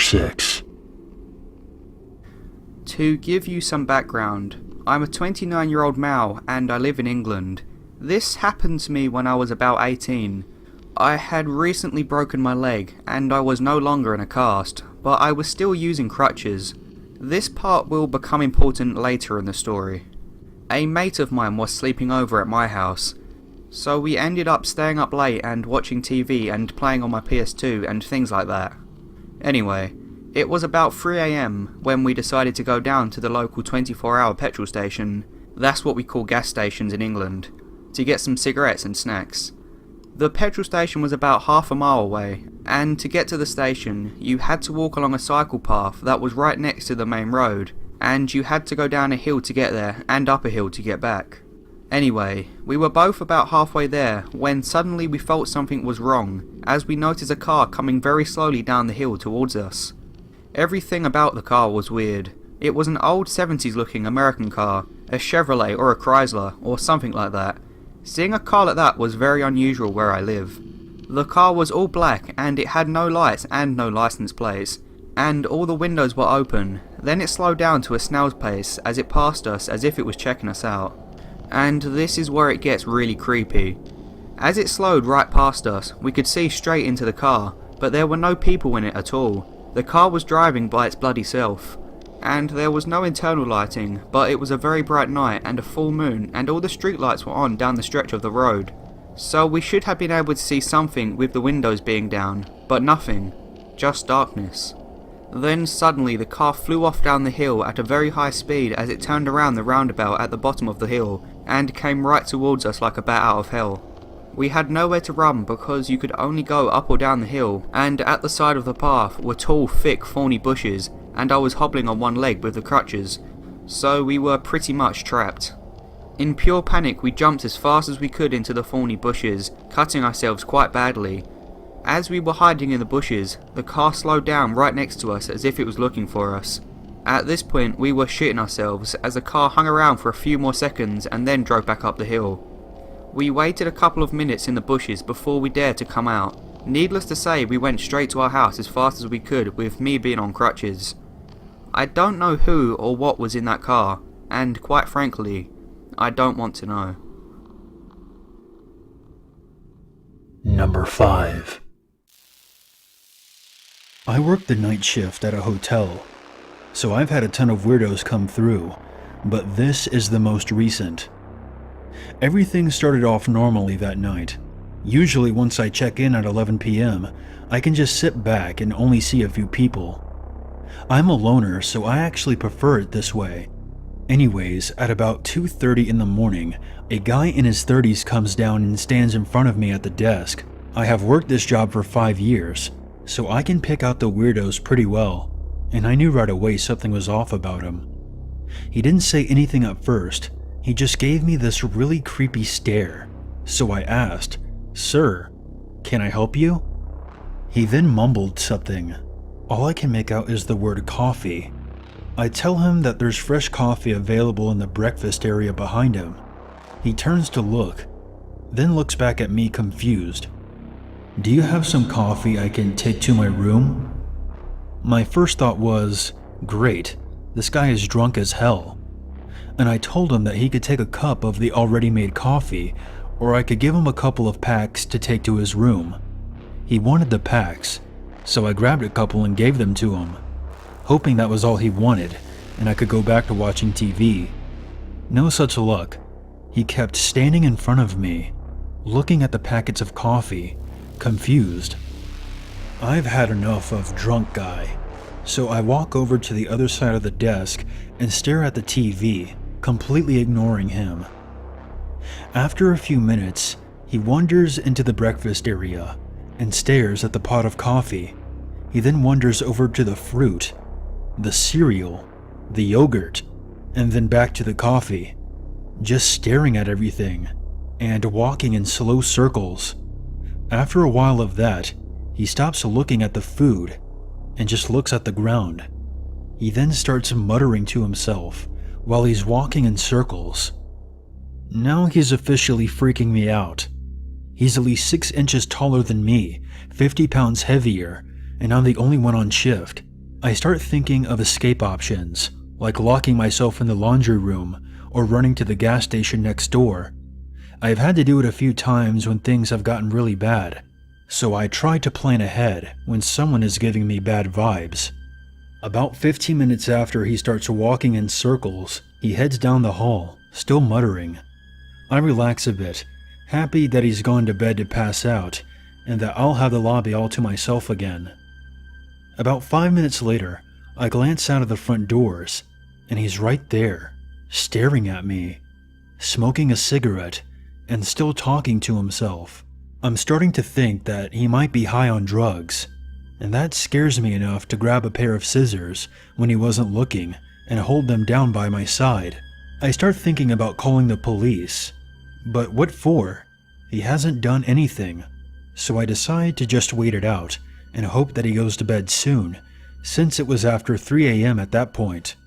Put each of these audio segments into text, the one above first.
6. To give you some background, I'm a 29-year-old male and I live in England. This happened to me when I was about 18. I had recently broken my leg and I was no longer in a cast, but I was still using crutches. This part will become important later in the story. A mate of mine was sleeping over at my house, so we ended up staying up late and watching TV and playing on my PS2 and things like that. Anyway, it was about 3 AM when we decided to go down to the local 24-hour petrol station, that's what we call gas stations in England, to get some cigarettes and snacks. The petrol station was about half a mile away, and to get to the station, you had to walk along a cycle path that was right next to the main road, and you had to go down a hill to get there and up a hill to get back. Anyway, we were both about halfway there when suddenly we felt something was wrong, as we noticed a car coming very slowly down the hill towards us. Everything about the car was weird. It was an old 70s looking American car, a Chevrolet or a Chrysler or something like that. Seeing a car like that was very unusual where I live. The car was all black and it had no lights and no license plates, and all the windows were open. Then it slowed down to a snail's pace as it passed us as if it was checking us out. And this is where it gets really creepy. As it slowed right past us, we could see straight into the car, but there were no people in it at all. The car was driving by its bloody self, and there was no internal lighting, but it was a very bright night and a full moon and all the street lights were on down the stretch of the road. So we should have been able to see something with the windows being down, but nothing, just darkness. Then suddenly the car flew off down the hill at a very high speed as it turned around the roundabout at the bottom of the hill and came right towards us like a bat out of hell. We had nowhere to run because you could only go up or down the hill, and at the side of the path were tall, thick, thorny bushes, and I was hobbling on one leg with the crutches, so we were pretty much trapped. In pure panic we jumped as fast as we could into the thorny bushes, cutting ourselves quite badly. As we were hiding in the bushes, the car slowed down right next to us as if it was looking for us. At this point we were shitting ourselves as the car hung around for a few more seconds and then drove back up the hill. We waited a couple of minutes in the bushes before we dared to come out. Needless to say, we went straight to our house as fast as we could, with me being on crutches. I don't know who or what was in that car, and quite frankly, I don't want to know. Number 5. I work the night shift at a hotel, so I've had a ton of weirdos come through, but this is the most recent. Everything started off normally that night. Usually once I check in at 11 PM, I can just sit back and only see a few people. I'm a loner, so I actually prefer it this way. Anyways, at about 2:30 in the morning, a guy in his 30s comes down and stands in front of me at the desk. I have worked this job for 5 years, so I can pick out the weirdos pretty well, and I knew right away something was off about him. He didn't say anything at first, he just gave me this really creepy stare, so I asked, "Sir, can I help you?" He then mumbled something. All I can make out is the word coffee. I tell him that there's fresh coffee available in the breakfast area behind him. He turns to look, then looks back at me confused. "Do you have some coffee I can take to my room?" My first thought was, great, this guy is drunk as hell. And I told him that he could take a cup of the already made coffee, or I could give him a couple of packs to take to his room. He wanted the packs, so I grabbed a couple and gave them to him, hoping that was all he wanted and I could go back to watching TV. No such luck. He kept standing in front of me, looking at the packets of coffee, confused. I've had enough of drunk guy, so I walk over to the other side of the desk and stare at the TV, completely ignoring him. After a few minutes, he wanders into the breakfast area and stares at the pot of coffee. He then wanders over to the fruit, the cereal, the yogurt, and then back to the coffee, just staring at everything and walking in slow circles. After a while of that, he stops looking at the food and just looks at the ground. He then starts muttering to himself while he's walking in circles. Now he's officially freaking me out. He's at least 6 inches taller than me, 50 pounds heavier, and I'm the only one on shift. I start thinking of escape options, like locking myself in the laundry room or running to the gas station next door. I have had to do it a few times when things have gotten really bad, so I try to plan ahead when someone is giving me bad vibes. About 15 minutes after he starts walking in circles, he heads down the hall, still muttering. I relax a bit, happy that he's gone to bed to pass out, and that I'll have the lobby all to myself again. About 5 minutes later, I glance out of the front doors, and he's right there, staring at me, smoking a cigarette, and still talking to himself. I'm starting to think that he might be high on drugs, and that scares me enough to grab a pair of scissors when he wasn't looking and hold them down by my side. I start thinking about calling the police, but what for? He hasn't done anything, so I decide to just wait it out and hope that he goes to bed soon, since it was after 3 a.m. at that point.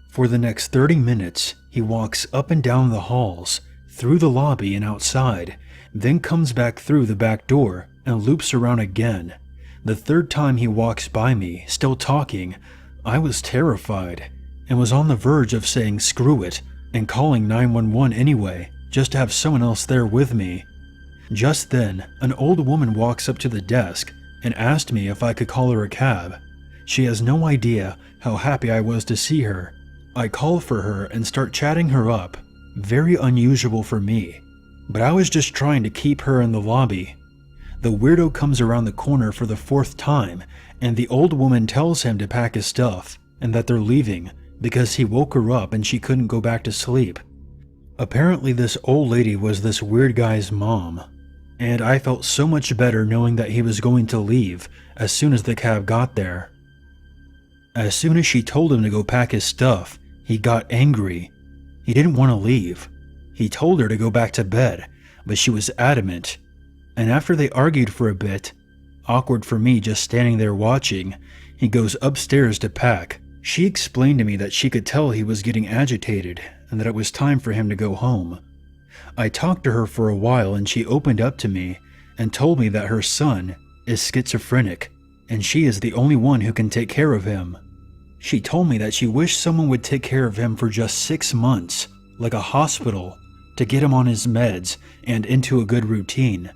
For the next 30 minutes, he walks up and down the halls, through the lobby and outside, then comes back through the back door and loops around again. The third time he walks by me, still talking, I was terrified and was on the verge of saying screw it and calling 911 anyway, just to have someone else there with me. Just then, an old woman walks up to the desk and asked me if I could call her a cab. She has no idea how happy I was to see her. I call for her and start chatting her up, very unusual for me, but I was just trying to keep her in the lobby. The weirdo comes around the corner for the 4th time, and the old woman tells him to pack his stuff and that they're leaving because he woke her up and she couldn't go back to sleep. Apparently this old lady was this weird guy's mom, and I felt so much better knowing that he was going to leave as soon as the cab got there. As soon as she told him to go pack his stuff, he got angry. He didn't want to leave. He told her to go back to bed, but she was adamant. And after they argued for a bit, awkward for me just standing there watching, he goes upstairs to pack. She explained to me that she could tell he was getting agitated and that it was time for him to go home. I talked to her for a while and she opened up to me and told me that her son is schizophrenic and she is the only one who can take care of him. She told me that she wished someone would take care of him for just 6 months, like a hospital, to get him on his meds and into a good routine.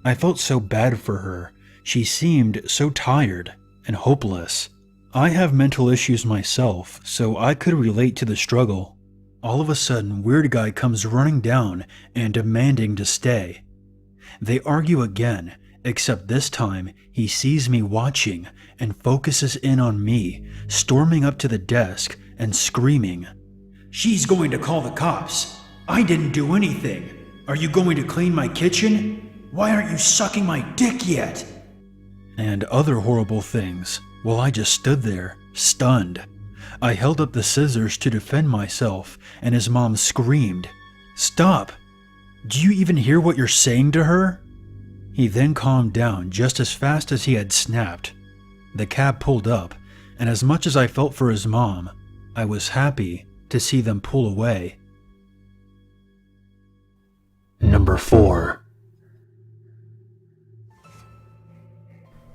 I felt so bad for her. She seemed so tired and hopeless. I have mental issues myself, so I could relate to the struggle. All of a sudden, weird guy comes running down and demanding to stay. They argue again, except this time he sees me watching and focuses in on me, storming up to the desk and screaming, "She's going to call the cops. I didn't do anything. Are you going to clean my kitchen? Why aren't you sucking my dick yet?" And other horrible things, while I just stood there, stunned. I held up the scissors to defend myself, and his mom screamed, "Stop! Do you even hear what you're saying to her?" He then calmed down just as fast as he had snapped. The cab pulled up, and as much as I felt for his mom, I was happy to see them pull away. Number 4.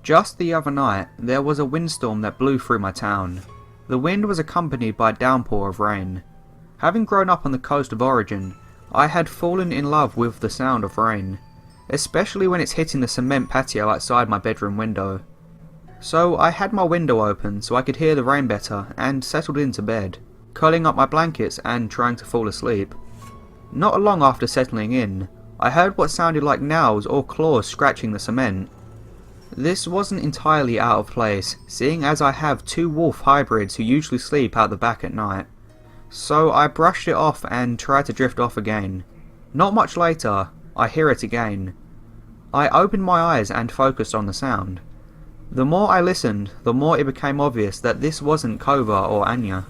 Just the other night, there was a windstorm that blew through my town. The wind was accompanied by a downpour of rain. Having grown up on the coast of origin, I had fallen in love with the sound of rain, especially when it's hitting the cement patio outside my bedroom window. So I had my window open so I could hear the rain better and settled into bed, curling up my blankets and trying to fall asleep. Not long after settling in, I heard what sounded like nails or claws scratching the cement. This wasn't entirely out of place, seeing as I have 2 wolf hybrids who usually sleep out the back at night. So I brushed it off and tried to drift off again. Not much later, I hear it again. I opened my eyes and focused on the sound. The more I listened, the more it became obvious that this wasn't Kova or Anya.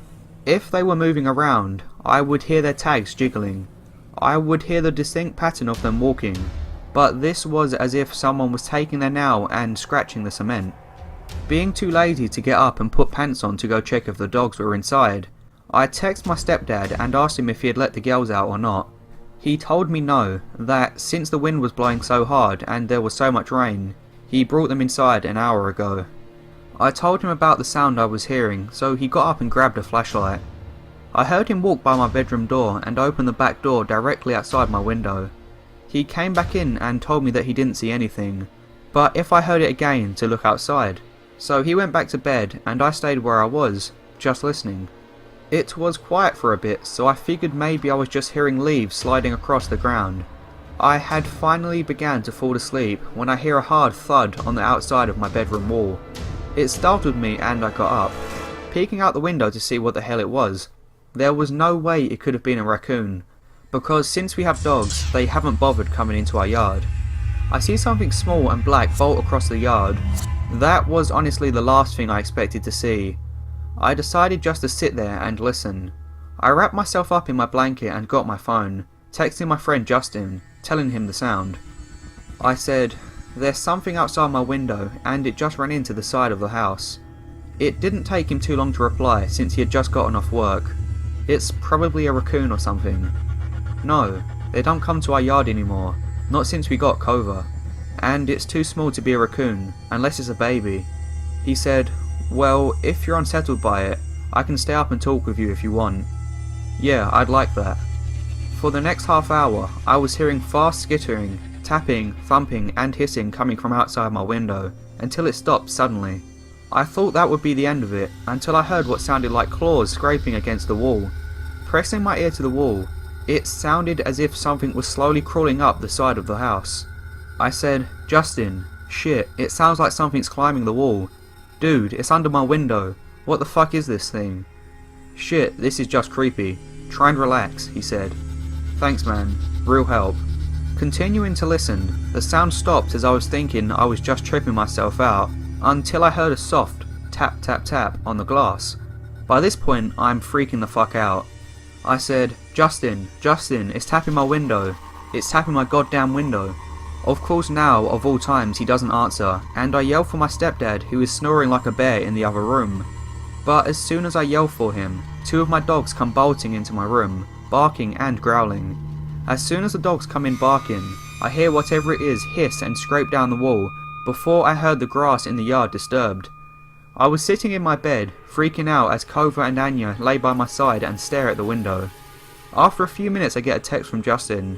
If they were moving around, I would hear their tags jiggling. I would hear the distinct pattern of them walking, but this was as if someone was taking their nail and scratching the cement. Being too lazy to get up and put pants on to go check if the dogs were inside, I texted my stepdad and asked him if he had let the girls out or not. He told me no, that since the wind was blowing so hard and there was so much rain, he brought them inside an hour ago. I told him about the sound I was hearing, so he got up and grabbed a flashlight. I heard him walk by my bedroom door and open the back door directly outside my window. He came back in and told me that he didn't see anything, but if I heard it again to look outside. So he went back to bed and I stayed where I was, just listening. It was quiet for a bit, so I figured maybe I was just hearing leaves sliding across the ground. I had finally began to fall asleep when I hear a hard thud on the outside of my bedroom wall. It startled me and I got up, peeking out the window to see what the hell it was. There was no way it could have been a raccoon, because since we have dogs, they haven't bothered coming into our yard. I see something small and black bolt across the yard. That was honestly the last thing I expected to see. I decided just to sit there and listen. I wrapped myself up in my blanket and got my phone, texting my friend Justin, telling him the sound. I said, "There's something outside my window and it just ran into the side of the house." It didn't take him too long to reply since he had just gotten off work. "It's probably a raccoon or something." "No, they don't come to our yard anymore, not since we got Cova. And it's too small to be a raccoon, unless it's a baby." He said, "Well, if you're unsettled by it, I can stay up and talk with you if you want." "Yeah, I'd like that." For the next half hour, I was hearing fast skittering, tapping, thumping and hissing coming from outside my window, until it stopped suddenly. I thought that would be the end of it, until I heard what sounded like claws scraping against the wall. Pressing my ear to the wall, it sounded as if something was slowly crawling up the side of the house. I said, "Justin, shit, it sounds like something's climbing the wall. Dude, it's under my window. What the fuck is this thing?" "Shit, this is just creepy. Try and relax," he said. "Thanks man, real help." Continuing to listen, the sound stopped as I was thinking I was just tripping myself out, until I heard a soft tap tap tap on the glass. By this point, I'm freaking the fuck out. I said, Justin, it's tapping my window. It's tapping my goddamn window." Of course now, of all times, he doesn't answer, and I yell for my stepdad, who is snoring like a bear in the other room. But as soon as I yell for him, two of my dogs come bolting into my room, barking and growling. As soon as the dogs come in barking, I hear whatever it is hiss and scrape down the wall, before I heard the grass in the yard disturbed. I was sitting in my bed, freaking out as Kova and Anya lay by my side and stare at the window. After a few minutes I get a text from Justin.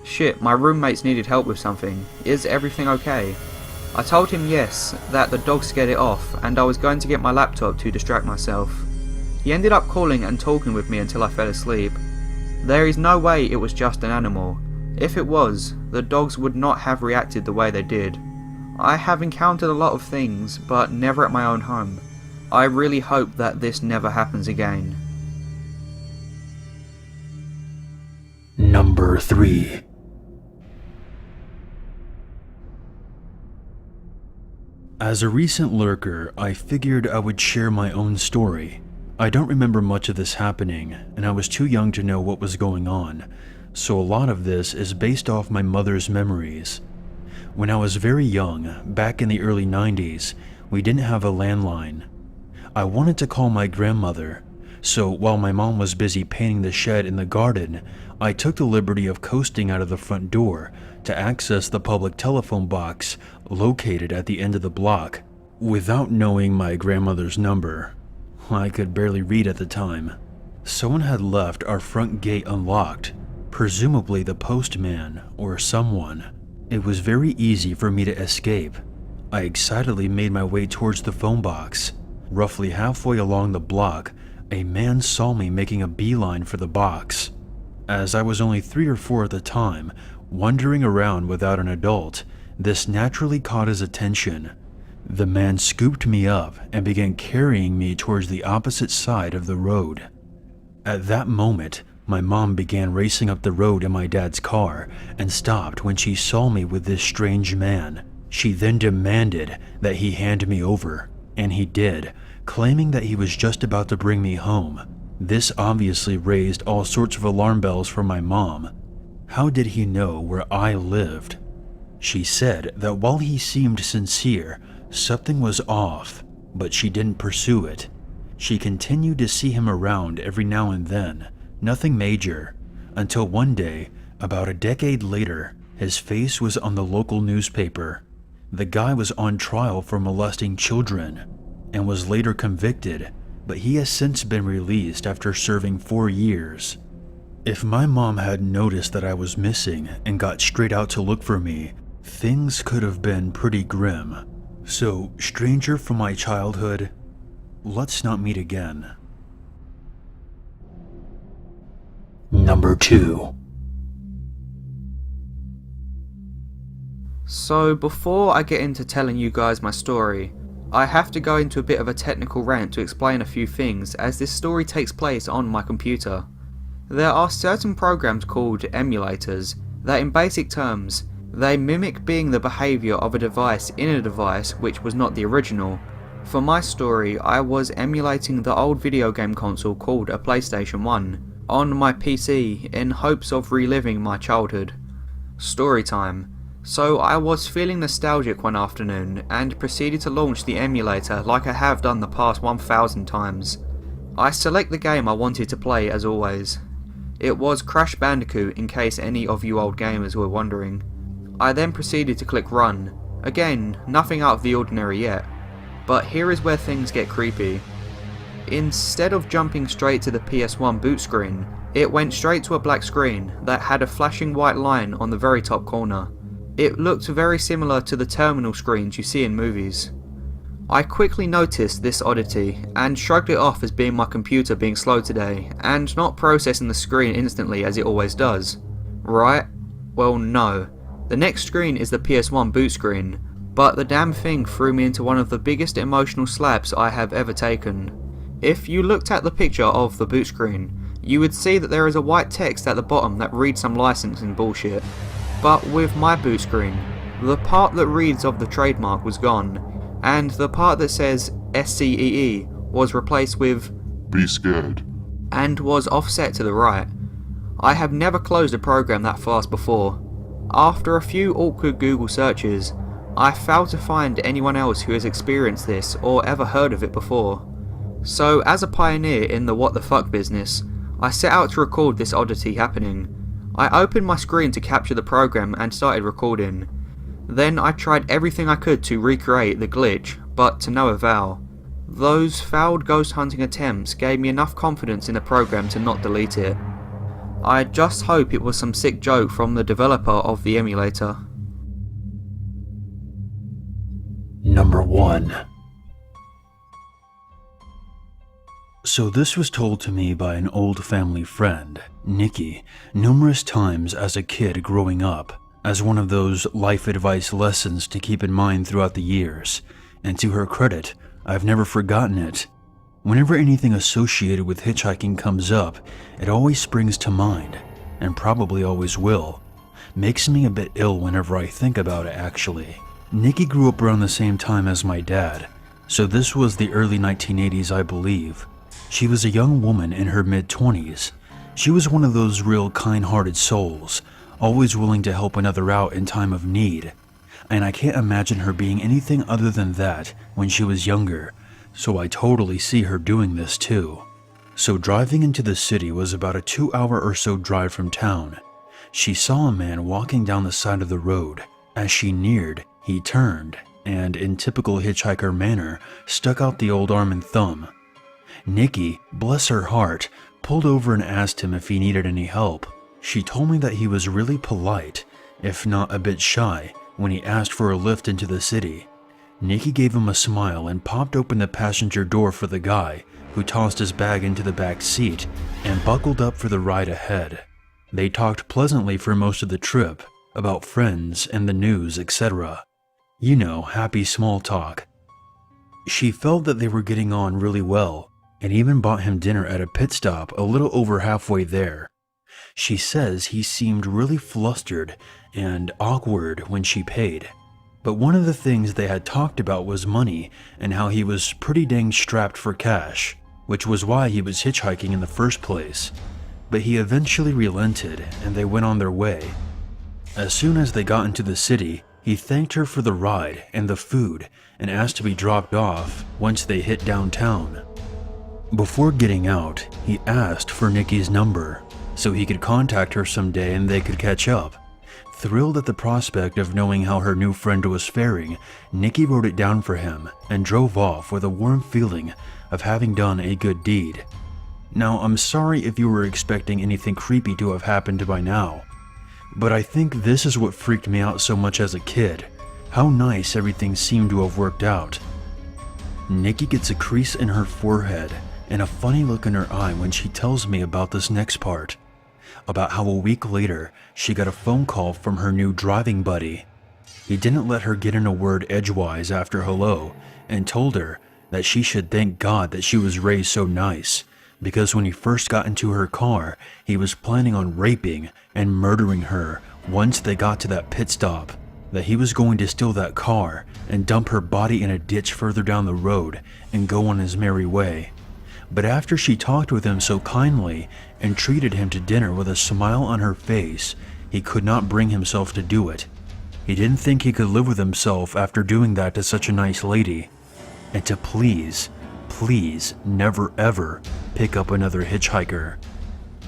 "Shit, my roommates needed help with something. Is everything okay?" I told him yes, that the dog scared it off, and I was going to get my laptop to distract myself. He ended up calling and talking with me until I fell asleep. There is no way it was just an animal. If it was, the dogs would not have reacted the way they did. I have encountered a lot of things, but never at my own home. I really hope that this never happens again. Number 3. As a recent lurker, I figured I would share my own story. I don't remember much of this happening, and I was too young to know what was going on, so a lot of this is based off my mother's memories. When I was very young, back in the early 90s, we didn't have a landline. I wanted to call my grandmother, so while my mom was busy painting the shed in the garden, I took the liberty of coasting out of the front door to access the public telephone box located at the end of the block, without knowing my grandmother's number. I could barely read at the time. Someone had left our front gate unlocked, presumably the postman or someone. It was very easy for me to escape. I excitedly made my way towards the phone box. Roughly halfway along the block, a man saw me making a beeline for the box. As I was only 3 or 4 at the time, wandering around without an adult, this naturally caught his attention. The man scooped me up and began carrying me towards the opposite side of the road. At that moment, my mom began racing up the road in my dad's car and stopped when she saw me with this strange man. She then demanded that he hand me over, and he did, claiming that he was just about to bring me home. This obviously raised all sorts of alarm bells for my mom. How did he know where I lived? She said that while he seemed sincere, something was off, but she didn't pursue it. She continued to see him around every now and then, nothing major, until one day, about a decade later, his face was on the local newspaper. The guy was on trial for molesting children, and was later convicted, but he has since been released after serving 4 years. If my mom had noticed that I was missing and got straight out to look for me, things could have been pretty grim. So, stranger from my childhood, let's not meet again. Number 2. So before I get into telling you guys my story, I have to go into a bit of a technical rant to explain a few things, as this story takes place on my computer. There are certain programs called emulators that, in basic terms, they mimic being the behaviour of a device in a device which was not the original. For my story, I was emulating the old video game console called a PlayStation 1 on my PC in hopes of reliving my childhood. Story time. So I was feeling nostalgic one afternoon and proceeded to launch the emulator like I have done the past 1000 times. I select the game I wanted to play as always. It was Crash Bandicoot, in case any of you old gamers were wondering. I then proceeded to click run. Again, nothing out of the ordinary yet. But here is where things get creepy. Instead of jumping straight to the PS1 boot screen, it went straight to a black screen that had a flashing white line on the very top corner. It looked very similar to the terminal screens you see in movies. I quickly noticed this oddity and shrugged it off as being my computer being slow today and not processing the screen instantly as it always does. Right? Well, no. The next screen is the PS1 boot screen, but the damn thing threw me into one of the biggest emotional slaps I have ever taken. If you looked at the picture of the boot screen, you would see that there is a white text at the bottom that reads some licensing bullshit. But with my boot screen, the part that reads of the trademark was gone, and the part that says SCEE was replaced with Be scared. and was offset to the right. I have never closed a program that fast before. After a few awkward Google searches, I failed to find anyone else who has experienced this or ever heard of it before. So as a pioneer in the what the fuck business, I set out to record this oddity happening. I opened my screen to capture the program and started recording. Then I tried everything I could to recreate the glitch, but to no avail. Those failed ghost hunting attempts gave me enough confidence in the program to not delete it. I just hope it was some sick joke from the developer of the emulator. Number 1. So this was told to me by an old family friend, Nikki, numerous times as a kid growing up, as one of those life advice lessons to keep in mind throughout the years, and to her credit, I've never forgotten it. Whenever anything associated with hitchhiking comes up, it always springs to mind, and probably always will. Makes me a bit ill whenever I think about it, actually. Nikki grew up around the same time as my dad, so this was the early 1980s, I believe. She was a young woman in her mid-20s. She was one of those real kind-hearted souls, always willing to help another out in time of need. And I can't imagine her being anything other than that when she was younger, so I totally see her doing this too. So driving into the city was about a 2-hour or so drive from town. She saw a man walking down the side of the road. As she neared, he turned, and in typical hitchhiker manner, stuck out the old arm and thumb. Nikki, bless her heart, pulled over and asked him if he needed any help. She told me that he was really polite, if not a bit shy, when he asked for a lift into the city. Nikki gave him a smile and popped open the passenger door for the guy, who tossed his bag into the back seat and buckled up for the ride ahead. They talked pleasantly for most of the trip, about friends and the news, etc. You know, happy small talk. She felt that they were getting on really well, and even bought him dinner at a pit stop a little over halfway there. She says he seemed really flustered and awkward when she paid. But one of the things they had talked about was money and how he was pretty dang strapped for cash, which was why he was hitchhiking in the first place. But he eventually relented and they went on their way. As soon as they got into the city, he thanked her for the ride and the food and asked to be dropped off once they hit downtown. Before getting out, he asked for Nikki's number so he could contact her someday and they could catch up. Thrilled at the prospect of knowing how her new friend was faring, Nikki wrote it down for him and drove off with a warm feeling of having done a good deed. Now, I'm sorry if you were expecting anything creepy to have happened by now, but I think this is what freaked me out so much as a kid, how nice everything seemed to have worked out. Nikki gets a crease in her forehead and a funny look in her eye when she tells me about this next part, about how a week later she got a phone call from her new driving buddy. He didn't let her get in a word edgewise after hello and told her that she should thank God that she was raised so nice, because when he first got into her car, he was planning on raping and murdering her once they got to that pit stop, that he was going to steal that car and dump her body in a ditch further down the road and go on his merry way. But after she talked with him so kindly and treated him to dinner with a smile on her face, he could not bring himself to do it. He didn't think he could live with himself after doing that to such a nice lady. And to please never ever pick up another hitchhiker.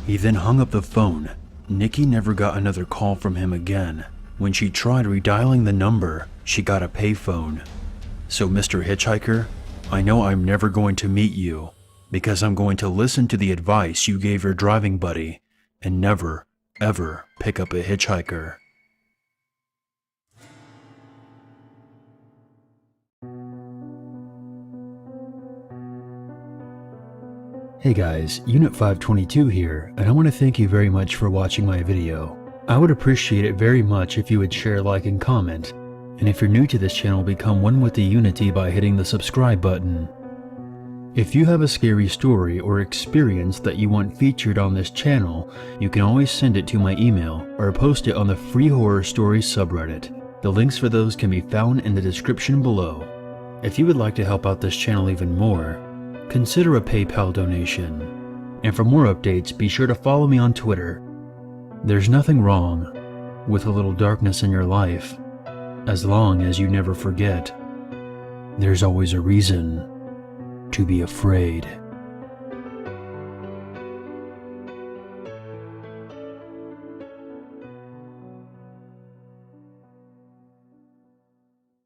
He then hung up the phone. Nikki never got another call from him again. When she tried redialing the number, she got a payphone. So Mr. Hitchhiker, I know I'm never going to meet you, because I'm going to listen to the advice you gave your driving buddy and never, ever pick up a hitchhiker. Hey guys, Unit 522 here, and I want to thank you very much for watching my video. I would appreciate it very much if you would share, like, and comment. And if you're new to this channel, become one with the Unity by hitting the subscribe button. If you have a scary story or experience that you want featured on this channel, you can always send it to my email or post it on the Free Horror Stories subreddit. The links for those can be found in the description below. If you would like to help out this channel even more, consider a PayPal donation. And for more updates, be sure to follow me on Twitter. There's nothing wrong with a little darkness in your life, as long as you never forget there's always a reason to be afraid.